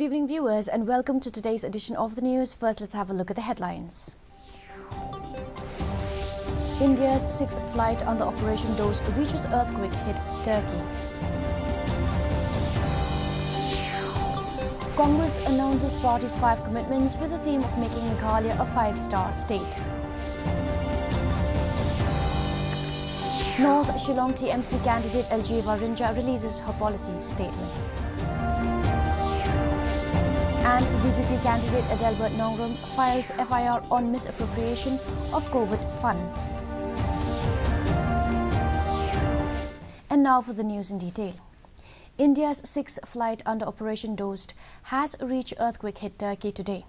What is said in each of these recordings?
evening, viewers, and welcome to today's edition of the news. First, let's have a look at the headlines. India's sixth flight on the Operation Dose reaches earthquake hit Turkey. Congress announces party's 5 commitments with the theme of making Meghalaya a 5-star state. North Shillong TMC candidate Aljeva Rinja releases her policy statement. And BPP candidate Adelbert Nongrum files FIR on misappropriation of COVID fund. And now for the news in detail. India's sixth flight under Operation Dosed has reached earthquake-hit Turkey today.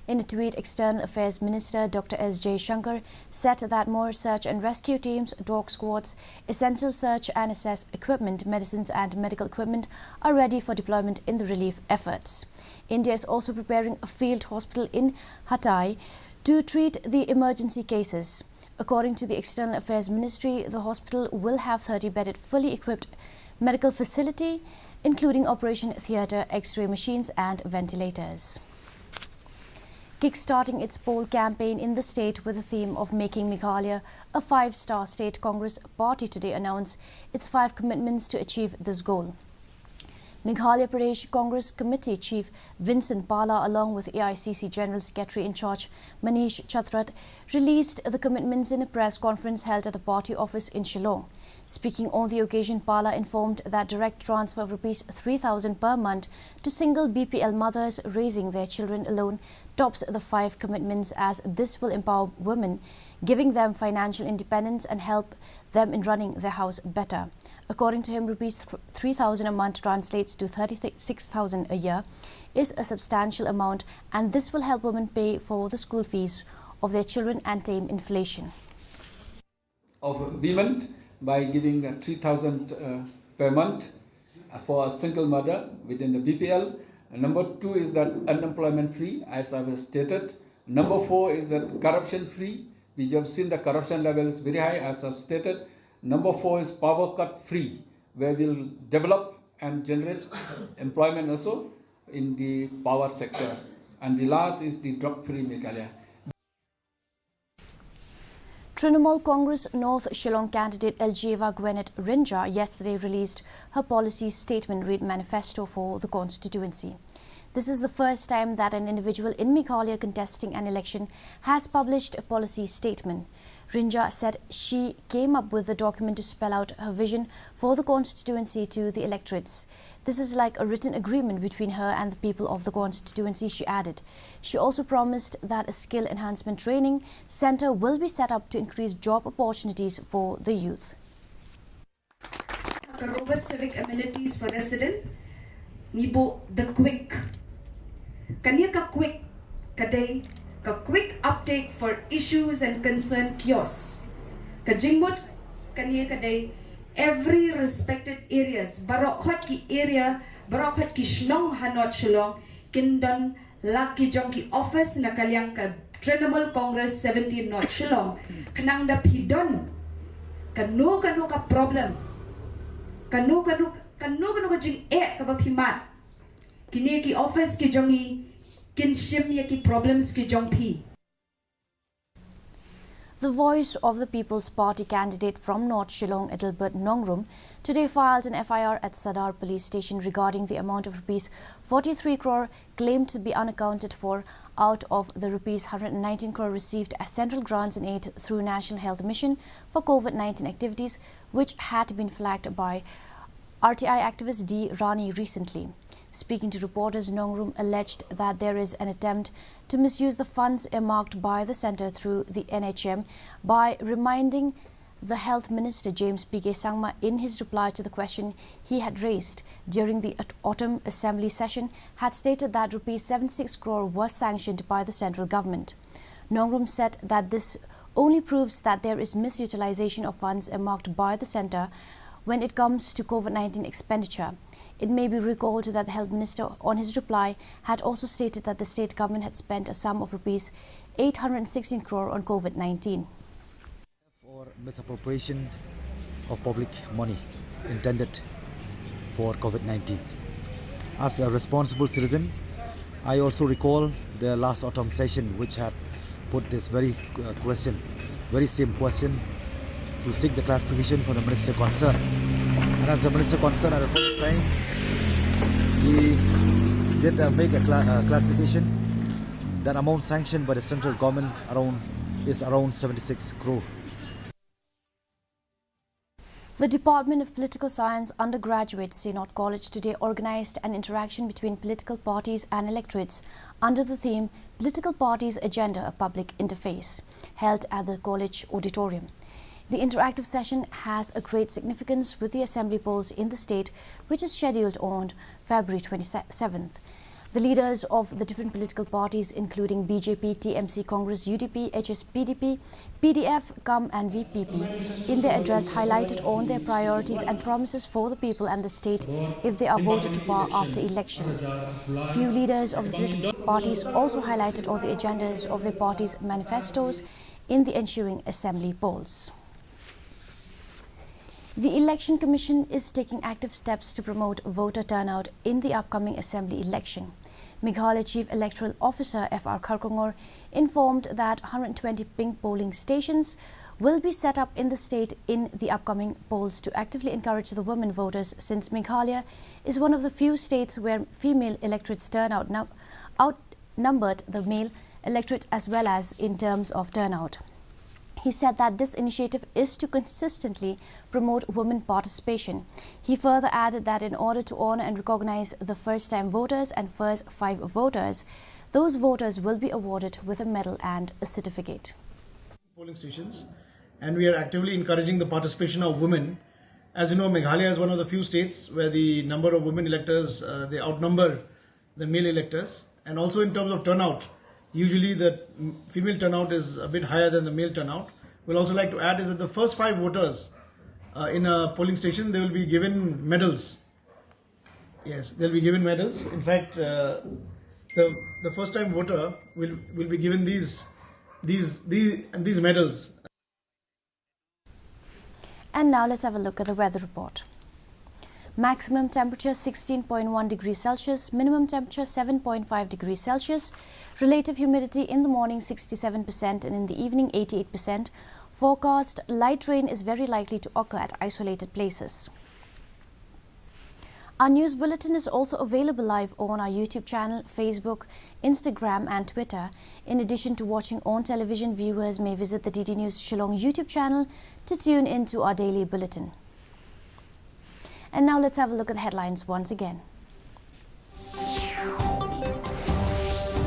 In a tweet, External Affairs Minister Dr. S. J. Shankar said that more search and rescue teams, dog squads, essential search and assess equipment, medicines and medical equipment are ready for deployment in the relief efforts. India is also preparing a field hospital in Hatay to treat the emergency cases. According to the External Affairs Ministry, the hospital will have 30-bedded, fully equipped medical facility, including operation theatre, X-ray machines and ventilators. Kickstarting its poll campaign in the state with the theme of making Meghalaya a 5-star state, Congress party today announced its 5 commitments to achieve this goal. Meghalaya Pradesh Congress Committee Chief Vincent Pala, along with AICC General Secretary in charge Manish Chatrat, released the commitments in a press conference held at the party office in Shillong. Speaking on the occasion, Pala informed that direct transfer of Rs 3,000 per month to single BPL mothers raising their children alone tops the 5 commitments, as this will empower women, giving them financial independence and help them in running their house better. According to him, Rs 3,000 a month translates to 36,000 a year, is a substantial amount, and this will help women pay for the school fees of their children and tame inflation. Of women by giving 3,000 per month for a single mother within the BPL. And number 2 is that unemployment free, as I have stated. Number 4 is that corruption free. We have seen the corruption level is very high, as I've stated. Number 4 is power cut free, where we'll develop and generate employment also in the power sector. And the last is the drug free Meghalaya. Trinamool Congress North Shillong candidate Aljeva Rinja yesterday released her policy statement read Manifesto for the constituency. This is the first time that an individual in Meghalaya contesting an election has published a policy statement. Rinja said she came up with the document to spell out her vision for the constituency to the electorates. This is like a written agreement between her and the people of the constituency, she added. She also promised that a skill enhancement training centre will be set up to increase job opportunities for the youth. Robust civic amenities for resident, nibo the quick. Kanya ka quick kaday ka quick uptake for issues and concern kiosks. Kajingmut kanya kaday every respected areas barokhat ki area barokhat ki Shillong hanot Shillong kindon laki jong ki office na kalyang ka Trinamool Congress 17 North Shillong kanang da pidon kanu ka problem kanu ka jing ka bapimat kini ki office ki jongi kinshim ya ki problems ki jong pi. The Voice of the People's Party candidate from North Shillong, Adelbert Nongrum, today filed an FIR at Sadar Police Station regarding the amount of Rs 43 crore claimed to be unaccounted for out of the Rs 119 crore received as central grants and aid through National Health Mission for COVID-19 activities, which had been flagged by RTI activist D. Rani recently. Speaking to reporters, Nongrum alleged that there is an attempt to misuse the funds earmarked by the centre through the NHM by reminding the Health Minister James P.K. Sangma in his reply to the question he had raised during the autumn assembly session had stated that Rs 76 crore was sanctioned by the central government. Nongrum said that this only proves that there is misutilization of funds earmarked by the centre when it comes to COVID-19 expenditure. It may be recalled that the Health Minister, on his reply, had also stated that the state government had spent a sum of Rs 816 crore on COVID-19. For misappropriation of public money intended for COVID-19. As a responsible citizen, I also recall the last autumn session, which had put this very same question, to seek the clarification from the minister concerned. And as the minister concerned at the point of time, he did make a clarification that amount sanctioned by the central government is around 76 crore. The Department of Political Science undergraduates Synod College today organized an interaction between political parties and electorates under the theme Political Parties Agenda, a Public Interface, held at the college auditorium. The interactive session has a great significance with the assembly polls in the state, which is scheduled on February 27th. The leaders of the different political parties, including BJP, TMC, Congress, UDP, HSPDP, PDF, CUM and VPP, in their address highlighted on their priorities and promises for the people and the state if they are voted to power after elections. Few leaders of the political parties also highlighted all the agendas of their parties' manifestos in the ensuing assembly polls. The Election Commission is taking active steps to promote voter turnout in the upcoming assembly election. Meghalaya Chief Electoral Officer F.R. Kharkongor informed that 120 pink polling stations will be set up in the state in the upcoming polls to actively encourage the women voters, since Meghalaya is one of the few states where female electorates turnout now outnumbered the male electorate as well as in terms of turnout. He said that this initiative is to consistently promote women participation. He further added that in order to honor and recognize the first-time voters and first 5 voters, those voters will be awarded with a medal and a certificate. Polling stations, and we are actively encouraging the participation of women. As you know, Meghalaya is one of the few states where the number of women electors, they outnumber the male electors, and also in terms of turnout. Usually the female turnout is a bit higher than the male turnout. We'll also like to add is that the first 5 voters in a polling station, they will be given medals. Yes, they'll be given medals. In fact, the first time voter will be given these medals. And now let's have a look at the weather report. Maximum temperature 16.1 degrees Celsius, minimum temperature 7.5 degrees Celsius, relative humidity in the morning 67% and in the evening 88%. Forecast light rain is very likely to occur at isolated places. Our news bulletin is also available live on our YouTube channel, Facebook, Instagram and Twitter. In addition to watching on television, viewers may visit the DD News Shillong YouTube channel to tune into our daily bulletin. And now let's have a look at the headlines once again.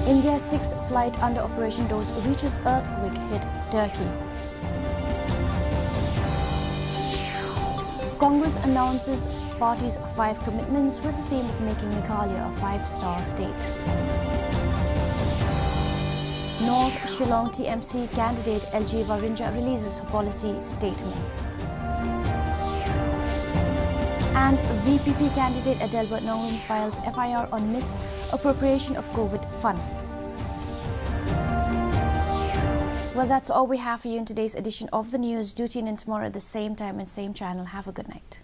India's 6th flight under Operation Dose reaches earthquake hit Turkey. Congress announces party's 5 commitments with the theme of making Meghalaya a 5-star state. North Shillong TMC candidate LG Warinja releases policy statement. And VPP candidate Adelbert Nongrum files FIR on misappropriation of COVID fund. Well, that's all we have for you in today's edition of the news. Do tune in tomorrow at the same time and same channel. Have a good night.